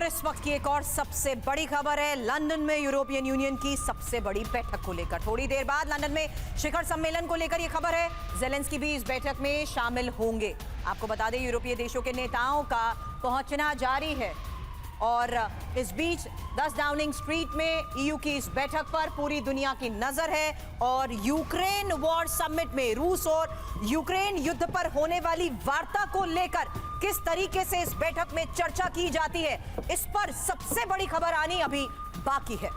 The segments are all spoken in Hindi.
और इस वक्त की एक और सबसे बड़ी खबर है लंदन में यूरोपियन यूनियन की सबसे बड़ी बैठक को लेकर। थोड़ी देर बाद लंदन में शिखर सम्मेलन को लेकर यह खबर है, ज़ेलेंस्की भी इस बैठक में शामिल होंगे। आपको बता दें यूरोपीय देशों के नेताओं का पहुंचना जारी है और इस बीच 10 डाउनिंग स्ट्रीट में ईयू की इस बैठक पर पूरी दुनिया की नजर है और यूक्रेन वॉर समिट में रूस और यूक्रेन युद्ध पर होने वाली वार्ता को लेकर किस तरीके से इस बैठक में चर्चा की जाती है, इस पर सबसे बड़ी खबर आनी अभी बाकी है।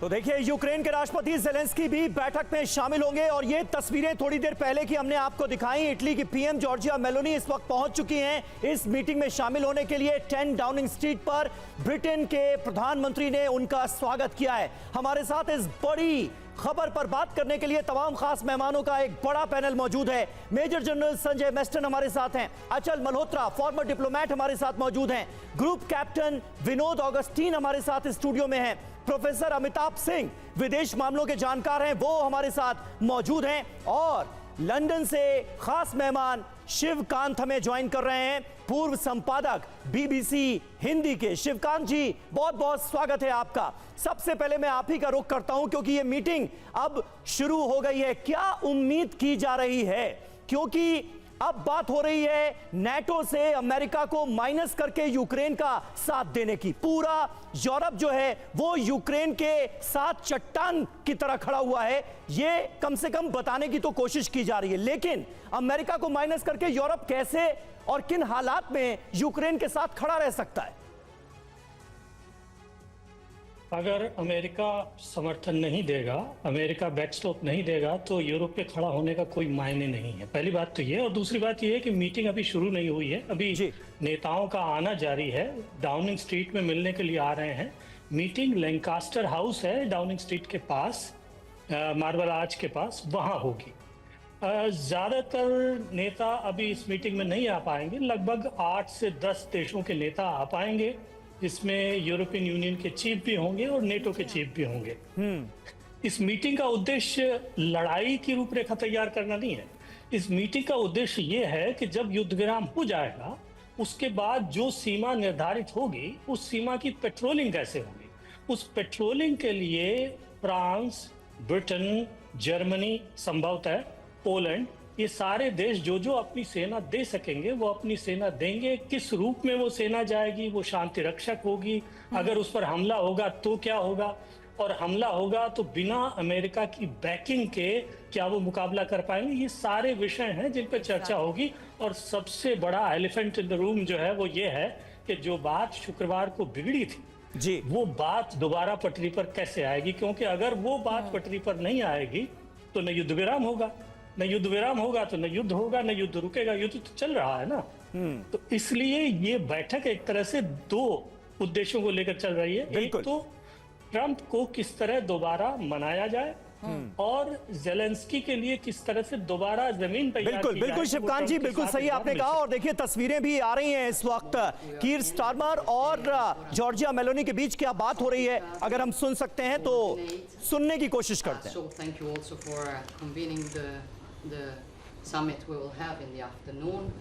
तो देखिए यूक्रेन के राष्ट्रपति ज़ेलेंस्की भी बैठक में शामिल होंगे और ये तस्वीरें थोड़ी देर पहले की हमने आपको दिखाई। इटली की पीएम जॉर्जिया मेलोनी इस वक्त पहुंच चुकी हैं इस मीटिंग में शामिल होने के लिए। 10 डाउनिंग स्ट्रीट पर ब्रिटेन के प्रधानमंत्री ने उनका स्वागत किया है। हमारे साथ इस बड़ी खबर पर बात करने के लिए तमाम खास मेहमानों का एक बड़ा पैनल मौजूद है। मेजर जनरल संजय मेस्टन हमारे साथ हैं, अचल मल्होत्रा फॉर्मर डिप्लोमेट हमारे साथ मौजूद हैं, ग्रुप कैप्टन विनोद ऑगस्टीन हमारे साथ स्टूडियो में हैं, प्रोफेसर अमिताभ सिंह विदेश मामलों के जानकार हैं वो हमारे साथ मौजूद हैं और लंदन से खास मेहमान शिवकांत हमें ज्वाइन कर रहे हैं, पूर्व संपादक बीबीसी हिंदी के। शिवकांत जी बहुत बहुत स्वागत है आपका। सबसे पहले मैं आप ही का रुख करता हूं क्योंकि ये मीटिंग अब शुरू हो गई है, क्या उम्मीद की जा रही है? क्योंकि अब बात हो रही है नेटो से अमेरिका को माइनस करके यूक्रेन का साथ देने की। पूरा यूरोप जो है वो यूक्रेन के साथ चट्टान की तरह खड़ा हुआ है, ये कम से कम बताने की तो कोशिश की जा रही है। लेकिन अमेरिका को माइनस करके यूरोप कैसे और किन हालात में यूक्रेन के साथ खड़ा रह सकता है? अगर अमेरिका समर्थन नहीं देगा, अमेरिका बैकस्टॉप नहीं देगा तो यूरोप पे खड़ा होने का कोई मायने नहीं है। पहली बात तो ये, और दूसरी बात ये है कि मीटिंग अभी शुरू नहीं हुई है, अभी नेताओं का आना जारी है, डाउनिंग स्ट्रीट में मिलने के लिए आ रहे हैं। मीटिंग लैंकास्टर हाउस है डाउनिंग स्ट्रीट के पास, मार्बल आर्च के पास, वहाँ होगी। ज़्यादातर नेता अभी इस मीटिंग में नहीं आ पाएंगे, लगभग 8 से 10 देशों के नेता आ पाएंगे, इसमें यूरोपियन यूनियन के चीफ भी होंगे और नेटो के चीफ भी होंगे। इस मीटिंग का उद्देश्य लड़ाई की रूपरेखा तैयार करना नहीं है। इस मीटिंग का उद्देश्य ये है कि जब युद्ध विराम हो जाएगा उसके बाद जो सीमा निर्धारित होगी उस सीमा की पेट्रोलिंग कैसे होगी। उस पेट्रोलिंग के लिए फ्रांस, ब्रिटेन, जर्मनी, संभवतः पोलैंड, ये सारे देश जो जो अपनी सेना दे सकेंगे वो अपनी सेना देंगे। किस रूप में वो सेना जाएगी, वो शांति रक्षक होगी, अगर उस पर हमला होगा तो क्या होगा, और हमला होगा तो बिना अमेरिका की बैकिंग के क्या वो मुकाबला कर पाएंगे, ये सारे विषय हैं जिन पर चर्चा होगी। और सबसे बड़ा एलिफेंट इन द रूम जो है वो ये है कि जो बात शुक्रवार को बिगड़ी थी जी, वो बात दोबारा पटरी पर कैसे आएगी, क्योंकि अगर वो बात पटरी पर नहीं आएगी तो न युद्ध विराम होगा, न युद्ध विराम होगा तो न युद्ध होगा, न युद्ध रुकेगा, युद्ध तो चल रहा है ना। तो इसलिए ये बैठक एक तरह से 2 उद्देश्यों को लेकर चल रही है। एक तो ट्रंप को किस तरह दोबारा मनाया जाए और ज़ेलेंस्की के लिए किस तरह से दोबारा जमीन तैयार की जाए। बिल्कुल शिवकांत जी, बिल्कुल सही आपने कहा। और देखिए तस्वीरें भी आ रही हैं इस वक्त कीर स्टारमर और जॉर्जिया मेलोनी के बीच क्या बात हो रही है, अगर हम सुन सकते हैं तो सुनने की कोशिश करते हैं। So thank you also for convening the summit we will have in the afternoon.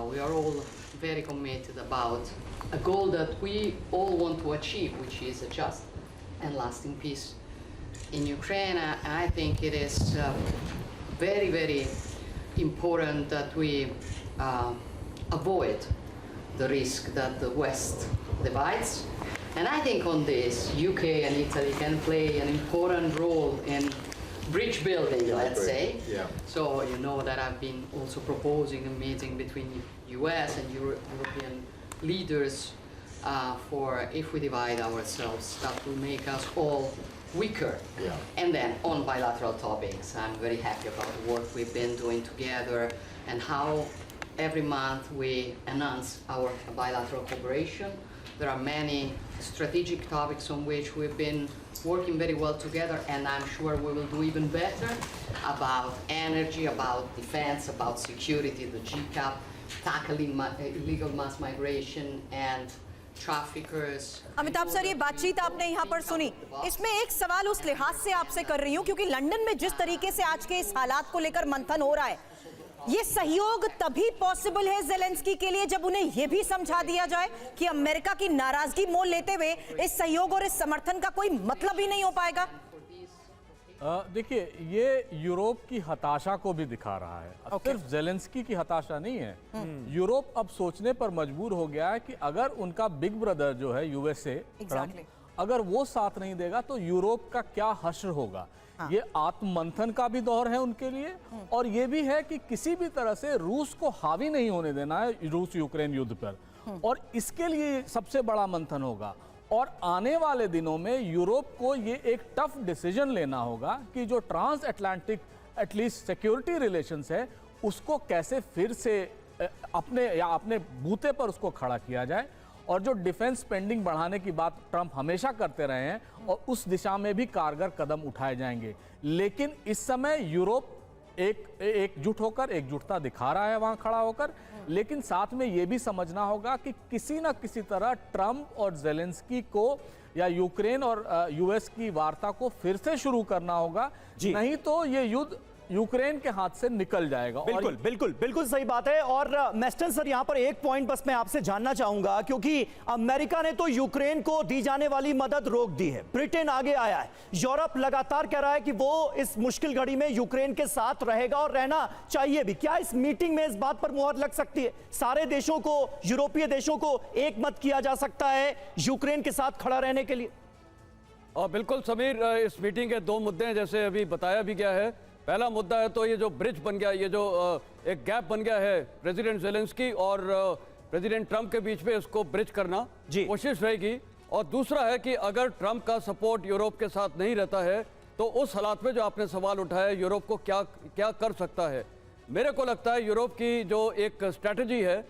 We are all very committed about a goal that we all want to achieve, which is a just and lasting peace in Ukraine. And I think it is very, very important that we avoid the risk that the West divides. And I think on this, UK and Italy can play an important role in bridge building, let's say. Yeah. So you know that I've been also proposing a meeting between US and European leaders for if we divide ourselves, that will make us all weaker. Yeah. And then on bilateral topics, I'm very happy about the work we've been doing together and how every month we enhance our bilateral cooperation. There are many strategic topics on which we've been working very well together, and I'm sure we will do even better about energy, about defense, about security, the GCAP. tackling illegal mass migration and traffickers. Amitabh sir, ये बातचीत आपने यहाँ पर सुनी, इसमें एक सवाल उस लिहाज से आपसे कर रही हूँ क्योंकि लंदन में जिस तरीके से आज के इस हालात को लेकर मंथन हो रहा है, ये सहयोग तभी पॉसिबल है जेलेंस्की के लिए जब उन्हें यह भी समझा दिया जाए कि अमेरिका की नाराजगी मोल लेते हुए इस सहयोग और इस समर्थन का कोई मतलब ही नहीं हो पाएगा। देखिए, ये यूरोप की हताशा को भी दिखा रहा है। अब सिर्फ जेलेंस्की की हताशा नहीं है, यूरोप अब सोचने पर मजबूर हो गया है कि अगर उनका बिग ब्रदर जो है यूएसए, ट्रम्प, अगर वो साथ नहीं देगा तो यूरोप का क्या हश्र होगा। ये आत्ममंथन का भी दौर है उनके लिए, और ये भी है कि किसी भी तरह से रूस को हावी नहीं होने देना है रूस यूक्रेन युद्ध पर, और इसके लिए सबसे बड़ा मंथन होगा। और आने वाले दिनों में यूरोप को ये एक टफ डिसीजन लेना होगा कि जो transatlantic at least security relations है उसको कैसे फिर से अपने बूते पर उसको खड़ा किया जाए। और जो डिफेंस स्पेंडिंग बढ़ाने की बात ट्रंप हमेशा करते रहे हैं, और उस दिशा में भी कारगर कदम उठाए जाएंगे। लेकिन इस समय यूरोप एकजुट होकर, एकजुटता दिखा रहा है वहां खड़ा होकर, लेकिन साथ में यह भी समझना होगा कि किसी न किसी तरह ट्रंप और जेलेंस्की को या यूक्रेन और यूएस की वार्ता को फिर से शुरू करना होगा, नहीं तो ये युद्ध यूक्रेन के हाथ से निकल जाएगा। बिल्कुल बिल्कुल बिल्कुल सही बात है। और मेस्टन सर, यहां पर एक पॉइंट बस मैं आपसे जानना चाहूंगा, क्योंकि अमेरिका ने तो यूक्रेन को दी जाने वाली मदद रोक दी है, ब्रिटेन आगे आया है, यूरोप लगातार कह रहा है कि वो इस मुश्किल घड़ी में यूक्रेन के साथ रहेगा और रहना चाहिए भी। क्या इस मीटिंग में इस बात पर मुहर लग सकती है? सारे देशों को, यूरोपीय देशों को एक मत किया जा सकता है यूक्रेन के साथ खड़ा रहने के लिए? बिल्कुल समीर, इस मीटिंग के दो मुद्दे हैं, जैसे अभी बताया भी गया है। पहला मुद्दा है तो ये जो ब्रिज बन गया, ये जो एक गैप बन गया है प्रेसिडेंट जेलेंस्की और प्रेसिडेंट ट्रंप के बीच में, इसको ब्रिज करना कोशिश रहेगी। और दूसरा है कि अगर ट्रंप का सपोर्ट यूरोप के साथ नहीं रहता है तो उस हालात में जो आपने सवाल उठाया, यूरोप को क्या क्या कर सकता है। मेरे को लगता है यूरोप की जो एक स्ट्रैटेजी है,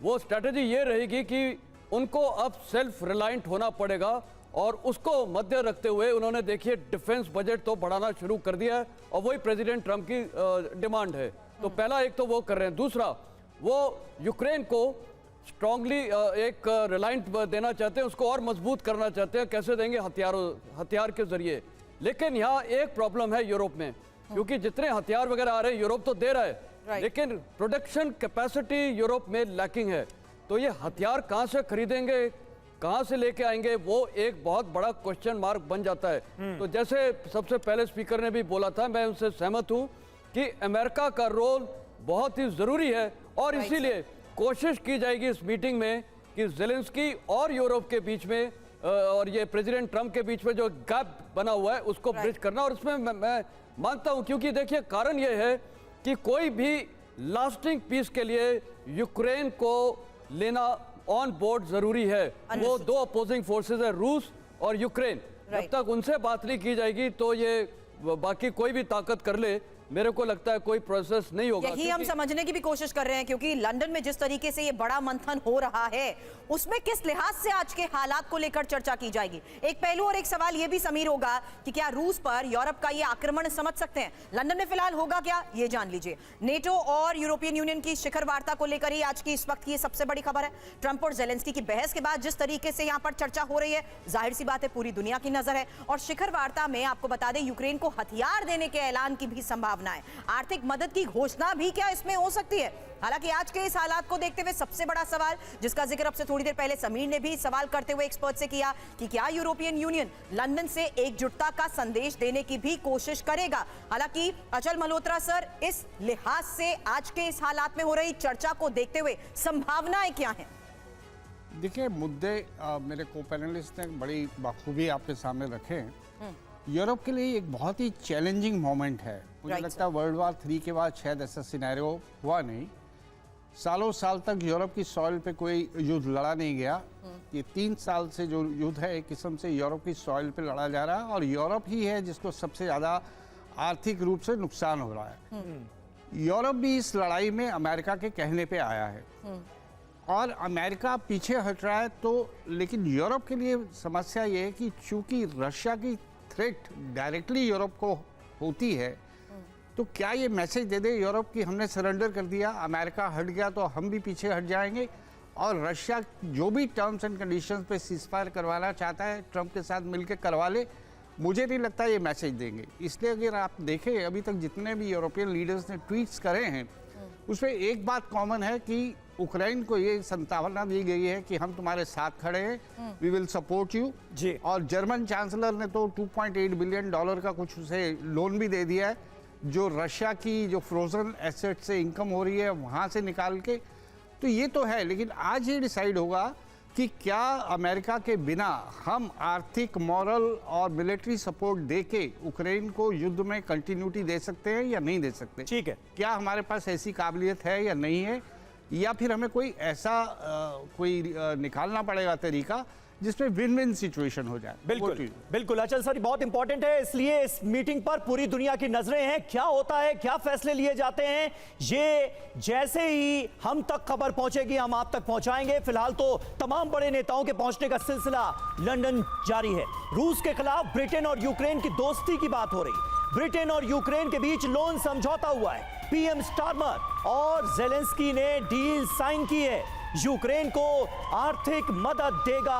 वो स्ट्रैटेजी ये रहेगी कि उनको अब सेल्फ रिलायंट होना पड़ेगा, और उसको मध्य रखते हुए उन्होंने, देखिए, डिफेंस बजट तो बढ़ाना शुरू कर दिया है, और वही प्रेसिडेंट ट्रंप की डिमांड है। तो पहला एक तो वो कर रहे हैं, दूसरा वो यूक्रेन को स्ट्रांगली एक रिलायंट देना चाहते हैं, उसको और मजबूत करना चाहते हैं। कैसे देंगे? हथियार के जरिए। लेकिन यहाँ एक प्रॉब्लम है यूरोप में, क्योंकि जितने हथियार वगैरह आ रहे हैं यूरोप तो दे रहा है, लेकिन प्रोडक्शन कैपेसिटी यूरोप में लैकिंग है। तो ये हथियार कहाँ से खरीदेंगे, कहां से लेके आएंगे, वो एक बहुत बड़ा क्वेश्चन मार्क बन जाता है। तो जैसे सबसे पहले स्पीकर ने भी बोला था, मैं उनसे सहमत हूं कि अमेरिका का रोल बहुत ही जरूरी है, और इसीलिए कोशिश की जाएगी इस मीटिंग में कि जेलेंस्की और यूरोप के बीच में और ये प्रेसिडेंट ट्रंप के बीच में जो गैप बना हुआ है उसको ब्रिज करना। और उसमें मैं मानता हूं, क्योंकि देखिए कारण ये है कि कोई भी लास्टिंग पीस के लिए यूक्रेन को लेना ऑन बोर्ड जरूरी है। वो दो अपोजिंग फोर्सेस है, रूस और यूक्रेन। जब तक उनसे बात नहीं की जाएगी तो ये बाकी कोई भी ताकत कर ले, मेरे को लगता है कोई प्रोसेस नहीं होगा। यही हम समझने की भी कोशिश कर रहे हैं, क्योंकि लंदन में जिस तरीके से ये बड़ा मंथन हो रहा है, उसमें किस लिहाज से आज के हालात को लेकर चर्चा की जाएगी। एक पहलू और एक सवाल ये भी समीर होगा कि क्या रूस पर यूरोप का ये आक्रमण समझ सकते हैं? लंदन में फिलहाल होगा क्या, ये जान लीजिए। नेटो और यूरोपियन यूनियन की शिखर वार्ता को लेकर ही आज की इस वक्त की ये सबसे बड़ी खबर है। ट्रंप और जेलेंस्की की बहस के बाद जिस तरीके से यहाँ पर चर्चा हो रही है, जाहिर सी बात है पूरी दुनिया की नजर है। और शिखर वार्ता में आपको बता दें, यूक्रेन को हथियार देने के ऐलान की भी संभावना है, आर्थिक मदद की घोषणा भी क्या इसमें हो सकती है। हालांकि आज के इस हालात को देखते हुए सबसे बड़ा सवाल, जिसका जिक्र अब से थोड़ी देर पहले समीर ने भी सवाल करते हुए एक्सपर्ट से किया, कि क्या यूरोपियन यूनियन लंदन से एकजुटता का संदेश देने की भी कोशिश करेगा। हालांकि अचल मल्होत्रा सर, इस लिहाज से आज के इस हालात में हो रही चर्चा को देखते हुए संभावनाएं क्या हैं? देखिए, मुद्दे मेरे को पैनलिस्ट ने बड़ी बखूबी आपके सामने रखे हैं। यूरोप के लिए एक बहुत ही चैलेंजिंग मोमेंट है। मुझे लगता है वर्ल्ड वार 3 के बाद शायद ऐसा सिनेरियो हुआ नहीं। सालों साल तक यूरोप की सॉइल पे कोई युद्ध लड़ा नहीं गया। ये 3 साल से जो युद्ध है, एक किस्म से यूरोप की सॉइल पे लड़ा जा रहा है, और यूरोप ही है जिसको सबसे ज़्यादा आर्थिक रूप से नुकसान हो रहा है। यूरोप भी इस लड़ाई में अमेरिका के कहने पे आया है, और अमेरिका पीछे हट रहा है। तो लेकिन यूरोप के लिए समस्या ये है कि चूंकि रशिया की थ्रेट डायरेक्टली यूरोप को होती है, तो क्या ये मैसेज दे दे यूरोप कि हमने सरेंडर कर दिया, अमेरिका हट गया तो हम भी पीछे हट जाएंगे, और रशिया जो भी टर्म्स एंड कंडीशंस पे सीजफायर करवाना चाहता है ट्रंप के साथ मिलकर करवा ले। मुझे नहीं लगता ये मैसेज देंगे। इसलिए अगर आप देखें अभी तक जितने भी यूरोपियन लीडर्स ने ट्वीट्स करे हैं उसमें एक बात कॉमन है कि उक्रेन को ये संभावना दी गई है कि हम तुम्हारे साथ खड़े हैं, वी विल सपोर्ट यू जी। और जर्मन चांसलर ने तो $2.8 बिलियन का कुछ उसे लोन भी दे दिया है, जो रशिया की जो फ्रोजन एसेट से इनकम हो रही है वहाँ से निकाल के। तो ये तो है, लेकिन आज ये डिसाइड होगा कि क्या अमेरिका के बिना हम आर्थिक, मॉरल और मिलिट्री सपोर्ट देके उक्रेन को युद्ध में कंटिन्यूटी दे सकते हैं या नहीं दे सकते। ठीक है, क्या हमारे पास ऐसी काबिलियत है या नहीं है, या फिर हमें कोई ऐसा निकालना पड़ेगा तरीका जिसमें विन विन सिचुएशन हो जाए। बिल्कुल बिल्कुल। अचल सर, बहुत इंपॉर्टेंट है, इसलिए इस मीटिंग पर पूरी दुनिया की नजरें हैं। क्या होता है, क्या फैसले लिए जाते हैं, ये जैसे ही हम तक खबर पहुंचेगी हम आप तक पहुंचाएंगे। फिलहाल तो तमाम बड़े नेताओं के पहुंचने का सिलसिला लंदन जारी है। रूस के खिलाफ ब्रिटेन और यूक्रेन की दोस्ती की बात हो रही। ब्रिटेन और यूक्रेन के बीच लोन समझौता हुआ है। पीएम स्टारमर और जेलेंस्की ने डील साइन की है। यूक्रेन को आर्थिक मदद देगा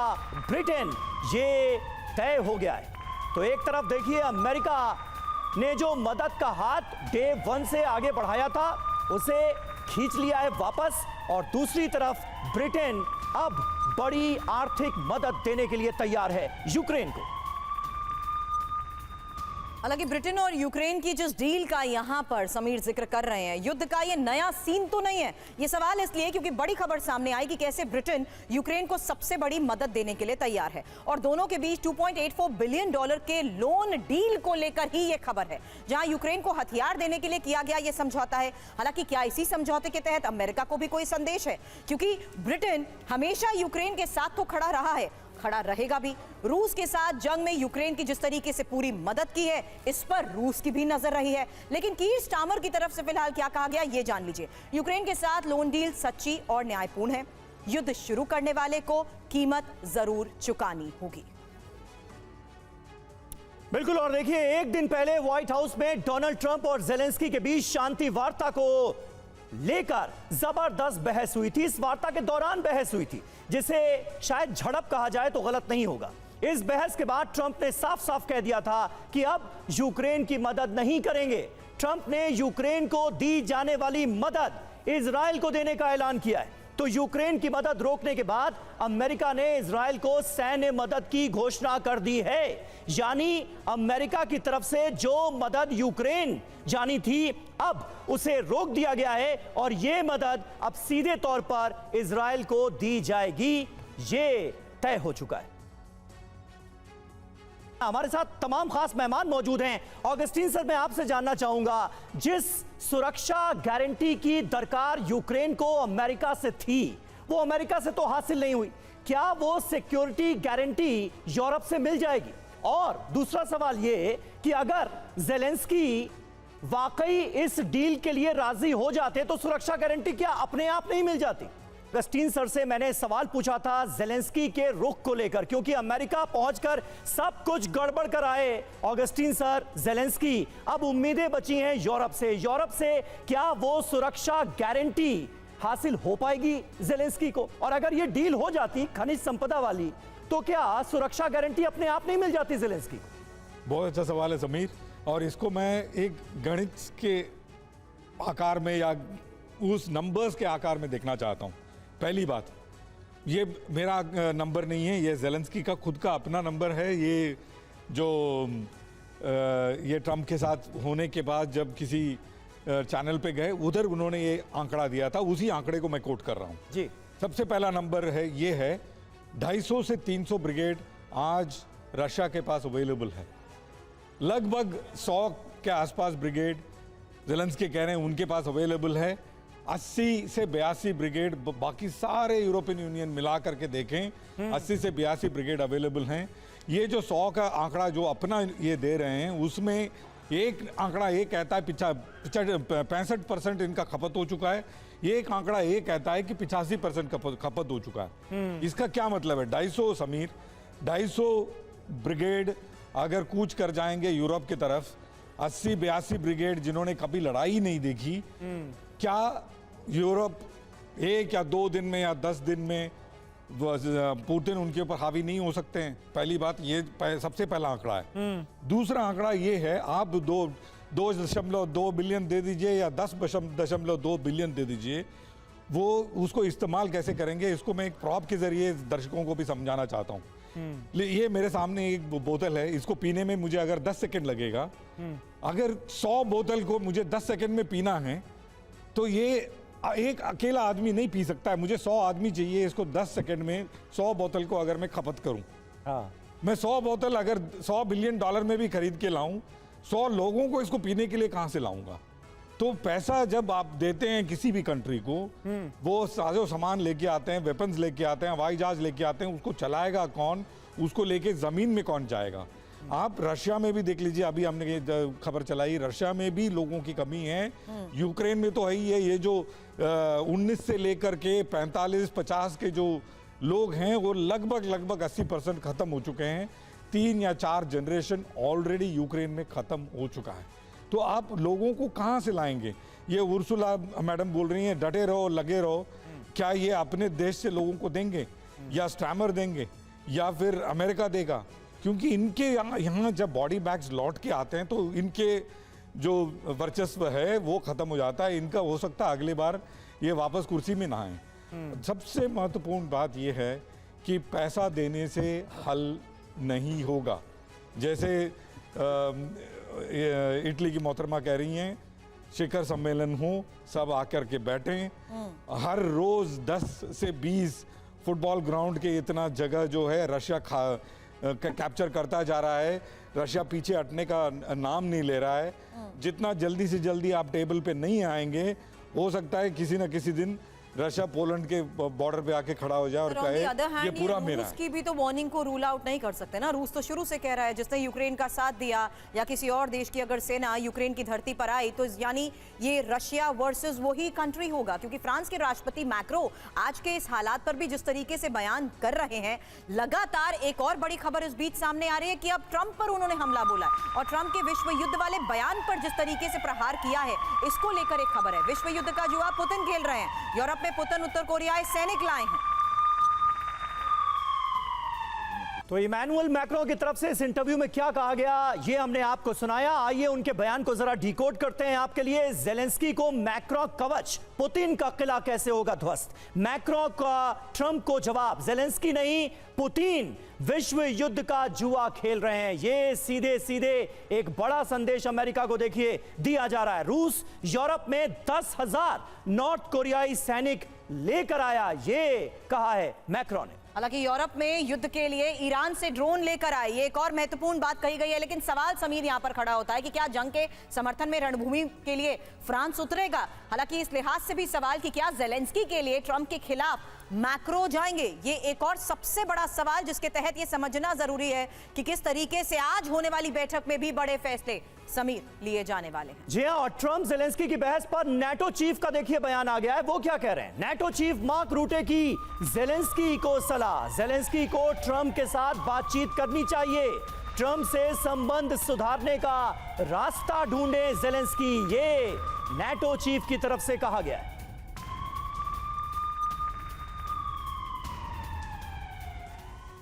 ब्रिटेन, ये तय हो गया है। तो एक तरफ देखिए अमेरिका ने जो मदद का हाथ डे 1 से आगे बढ़ाया था उसे खींच लिया है वापस, और दूसरी तरफ ब्रिटेन अब बड़ी आर्थिक मदद देने के लिए तैयार है यूक्रेन को। हालांकि ब्रिटेन और यूक्रेन की जिस डील का यहां पर समीर जिक्र कर रहे हैं, युद्ध का ये नया सीन तो नहीं है। ये सवाल इसलिए क्योंकि बड़ी खबर सामने आई कि कैसे ब्रिटेन यूक्रेन को सबसे बड़ी मदद देने के लिए तैयार है, और दोनों के बीच $2.84 बिलियन के लोन डील को लेकर ही ये खबर है, जहां यूक्रेन को हथियार देने के लिए किया गया ये समझौता है। हालांकि क्या इसी समझौते के तहत अमेरिका को भी कोई संदेश है, क्योंकि ब्रिटेन हमेशा यूक्रेन के साथ तो खड़ा रहा है, खड़ा रहेगा भी। रूस के साथ जंग में यूक्रेन की जिस तरीके से पूरी मदद की है, इस पर रूस की भी नजर रही है। लेकिन कीर स्टारमर की तरफ से फिलहाल क्या कहा गया ये जान लीजिए। यूक्रेन के साथ लोन डील सच्ची और न्यायपूर्ण है। युद्ध शुरू करने वाले को कीमत जरूर चुकानी होगी। बिल्कुल। और देखिए, एक दिन पहले व्हाइट हाउस में डोनाल्ड ट्रंप और जेलेंस्की के बीच शांति वार्ता को लेकर जबरदस्त बहस हुई थी। इस वार्ता के दौरान बहस हुई थी, जिसे शायद झड़प कहा जाए तो गलत नहीं होगा। इस बहस के बाद ट्रंप ने साफ साफ कह दिया था कि अब यूक्रेन की मदद नहीं करेंगे। ट्रंप ने यूक्रेन को दी जाने वाली मदद इजराइल को देने का ऐलान किया है। तो यूक्रेन की मदद रोकने के बाद अमेरिका ने इजराइल को सैन्य मदद की घोषणा कर दी है। यानी अमेरिका की तरफ से जो मदद यूक्रेन जानी थी अब उसे रोक दिया गया है, और यह मदद अब सीधे तौर पर इजराइल को दी जाएगी, ये तय हो चुका है। हमारे साथ तमाम खास मेहमान मौजूद हैं। ऑगस्टीन सर, मैं आपसे जानना चाहूंगा, जिस सुरक्षा गारंटी की दरकार यूक्रेन को अमेरिका से थी वो अमेरिका से तो हासिल नहीं हुई, क्या वो सिक्योरिटी गारंटी यूरोप से मिल जाएगी? और दूसरा सवाल ये कि अगर जेलेंस्की वाकई इस डील के लिए राजी हो जाते तो सुरक्षा गारंटी क्या अपने आप नहीं मिल जाती? ऑगस्टीन सर से मैंने सवाल पूछा था जेलेंस्की के रुख को लेकर, क्योंकि अमेरिका पहुंचकर सब कुछ गड़बड़ कर आए ऑगस्टीन सर जेलेंस्की। अब उम्मीदें बची हैं यूरोप से। यूरोप से क्या वो सुरक्षा गारंटी हासिल हो पाएगी जेलेंस्की को? और अगर ये डील हो जाती खनिज संपदा वाली, तो क्या सुरक्षा गारंटी अपने आप नहीं मिल जाती जेलेंस्की को? बहुत अच्छा सवाल है समीर, और इसको मैं एक गणित के आकार में या उस नंबर्स के आकार में देखना चाहता हूं। पहली बात, ये मेरा नंबर नहीं है, ये जेलेंस्की का खुद का अपना नंबर है। ये जो ये ट्रंप के साथ होने के बाद जब किसी चैनल पे गए उधर उन्होंने ये आंकड़ा दिया था, उसी आंकड़े को मैं कोट कर रहा हूँ जी। सबसे पहला नंबर है, ये है 250 से 300 ब्रिगेड आज रशिया के पास अवेलेबल है। लगभग 100 के आसपास ब्रिगेड जेलेंस्की कह रहे हैं उनके पास अवेलेबल है। 80 से 82 ब्रिगेड बाकी सारे यूरोपियन यूनियन मिला करके देखें 80 से 82 ब्रिगेड अवेलेबल हैं। ये जो 100 का आंकड़ा जो अपना ये दे रहे हैं उसमें एक आंकड़ा ये कहता है 65% इनका खपत हो चुका है, ये एक आंकड़ा ये कहता है कि 85% खपत हो चुका है। इसका क्या मतलब है? 250 समीर 250 ब्रिगेड अगर कूच कर जाएंगे यूरोप की तरफ 80-82 ब्रिगेड जिन्होंने कभी लड़ाई नहीं देखी, क्या यूरोप 1 या 2 दिन में या 10 दिन में पुतिन उनके ऊपर हावी नहीं हो सकते हैं? पहली बात ये सबसे पहला आंकड़ा है। दूसरा आंकड़ा ये है, आप 2.2 बिलियन दे दीजिए या 10.2 बिलियन दे दीजिए, वो उसको इस्तेमाल कैसे करेंगे, इसको मैं एक प्रॉप के जरिए दर्शकों को भी समझाना चाहता हूँ। ये मेरे सामने एक बोतल है, इसको पीने में मुझे अगर 10 सेकंड लगेगा, अगर 100 बोतल को मुझे 10 सेकंड में पीना है तो ये एक अकेला आदमी नहीं पी सकता है, मुझे 100 आदमी चाहिए इसको 10 सेकंड में 100 बोतल को अगर मैं खपत करूं। मैं 100 बोतल अगर $100 बिलियन में भी खरीद के लाऊं, 100 लोगों को इसको पीने के लिए कहां से लाऊंगा? तो पैसा जब आप देते हैं किसी भी कंट्री को, वो साजो सामान लेके आते हैं, वेपन्स लेके आते हैं, हवाई जहाज लेके आते हैं, उसको चलाएगा कौन, उसको लेके जमीन में कौन जाएगा? आप रशिया में भी देख लीजिए, अभी हमने ये खबर चलाई, रशिया में भी लोगों की कमी है, यूक्रेन में तो है ही है। ये जो 19 से लेकर के 45-50 के जो लोग हैं वो लगभग 80% खत्म हो चुके हैं। 3 या 4 जनरेशन ऑलरेडी यूक्रेन में खत्म हो चुका है। तो आप लोगों को कहां से लाएंगे? ये उर्सुला मैडम बोल रही हैं डटे रहो, लगे रहो, क्या ये अपने देश से लोगों को देंगे या स्टैमर देंगे या फिर अमेरिका देगा? क्योंकि इनके यहाँ जब बॉडी बैग्स लौट के आते हैं तो इनके जो वर्चस्व है वो खत्म हो जाता है। इनका हो सकता है अगली बार ये वापस कुर्सी में ना आए। सबसे महत्वपूर्ण बात ये है कि पैसा देने से हल नहीं होगा। जैसे इटली की मोहतरमा कह रही हैं, शिखर सम्मेलन हो, सब आकर के बैठें। हर रोज 10 से 20 फुटबॉल ग्राउंड के इतना जगह जो है रशिया कैप्चर करता जा रहा है। रशिया पीछे हटने का नाम नहीं ले रहा है। जितना जल्दी से जल्दी आप टेबल पे नहीं आएंगे, हो सकता है किसी न किसी दिन रशिया पोलैंड के बॉर्डर पे आके खड़ा हो जाए और कहे ये पूरा मेरा है। रूस की भी तो वार्निंग को रूल आउट नहीं कर सकते ना। रूस तो शुरू से कह रहा है, जिसने यूक्रेन का साथ दिया या किसी और देश की अगर सेना यूक्रेन की धरती पर आई तो यानी ये रशिया वर्सेस वही कंट्री होगा। क्योंकि फ्रांस के राष्ट्रपति मैक्रो आज के इस हालात पर भी जिस तरीके से बयान कर रहे हैं, लगातार एक और बड़ी खबर इस बीच सामने आ रही है कि अब ट्रंप पर उन्होंने हमला बोला है और ट्रंप के विश्व युद्ध वाले बयान पर जिस तरीके से प्रहार किया है, इसको लेकर एक खबर है। विश्व युद्ध का जुआ पुतिन खेल रहे हैं। यूरोप में पुतिन उत्तर कोरियाई सैनिक लाए हैं। तो इमैनुअल मैक्रों की तरफ से इस इंटरव्यू में क्या कहा गया, ये हमने आपको सुनाया। आइए उनके बयान को जरा डिकोड करते हैं आपके लिए। जेलेंस्की को मैक्रो कवच, पुतिन का किला कैसे होगा ध्वस्त? मैक्रो का ट्रंप को जवाब, जेलेंस्की नहीं पुतिन विश्व युद्ध का जुआ खेल रहे हैं। ये सीधे सीधे एक बड़ा संदेश अमेरिका को देखिए दिया जा रहा है। रूस यूरोप में 10,000 नॉर्थ कोरियाई सैनिक लेकर आया, ये कहा है मैक्रो ने। हालांकि यूरोप में युद्ध के लिए ईरान से ड्रोन लेकर आई, ये एक और महत्वपूर्ण बात कही गई है। लेकिन सवाल समीर यहां पर खड़ा होता है कि क्या जंग के समर्थन में रणभूमि के लिए फ्रांस उतरेगा? हालांकि इस लिहाज से भी सवाल कि क्या जेलेंस्की के लिए ट्रंप के खिलाफ मैक्रो जाएंगे, ये एक और सबसे बड़ा सवाल जिसके तहत ये समझना जरूरी है कि किस तरीके से आज होने वाली बैठक में भी बड़े फैसले समीर लिए जाने वाले हैं। जी हां, और ट्रंप जेलेंस्की की बहस पर नेटो चीफ का देखिए बयान आ गया है। वो क्या कह रहे हैं? नेटो चीफ मार्क रूटे की जेलेंस्की को सलाह, जेलेंस्की को ट्रंप के साथ बातचीत करनी चाहिए, ट्रंप से संबंध सुधारने का रास्ता ढूंढे जेलेंस्की, ये नेटो चीफ की तरफ से कहा गया है।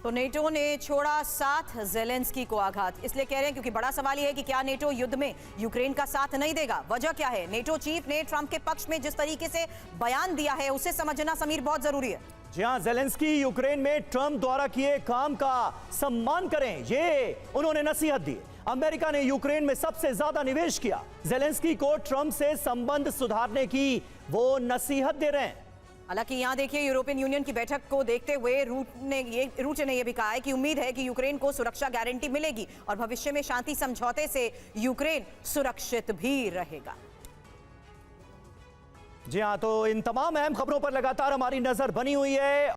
तो नेटो ने छोड़ा साथ जेलेंस्की को आघात, इसलिए कह रहे हैं क्योंकि बड़ा सवाल यह है कि क्या नेटो युद्ध में यूक्रेन का साथ नहीं देगा? वजह क्या है? नेटो चीफ ने ट्रंप के पक्ष में जिस तरीके से बयान दिया है उसे समझना समीर बहुत जरूरी है। जी हां, जेलेंस्की यूक्रेन में ट्रंप द्वारा किए काम का सम्मान करें, ये उन्होंने नसीहत दी। अमेरिका ने यूक्रेन में सबसे ज्यादा निवेश किया, जेलेंस्की को ट्रंप से संबंध सुधारने की वो नसीहत दे रहे हैं। हालांकि यहां देखिए यूरोपियन यूनियन की बैठक को देखते हुए रूटे ने यह भी कहा है कि उम्मीद है कि यूक्रेन को सुरक्षा गारंटी मिलेगी और भविष्य में शांति समझौते से यूक्रेन सुरक्षित भी रहेगा। जी हां, तो इन तमाम अहम खबरों पर लगातार हमारी नजर बनी हुई है।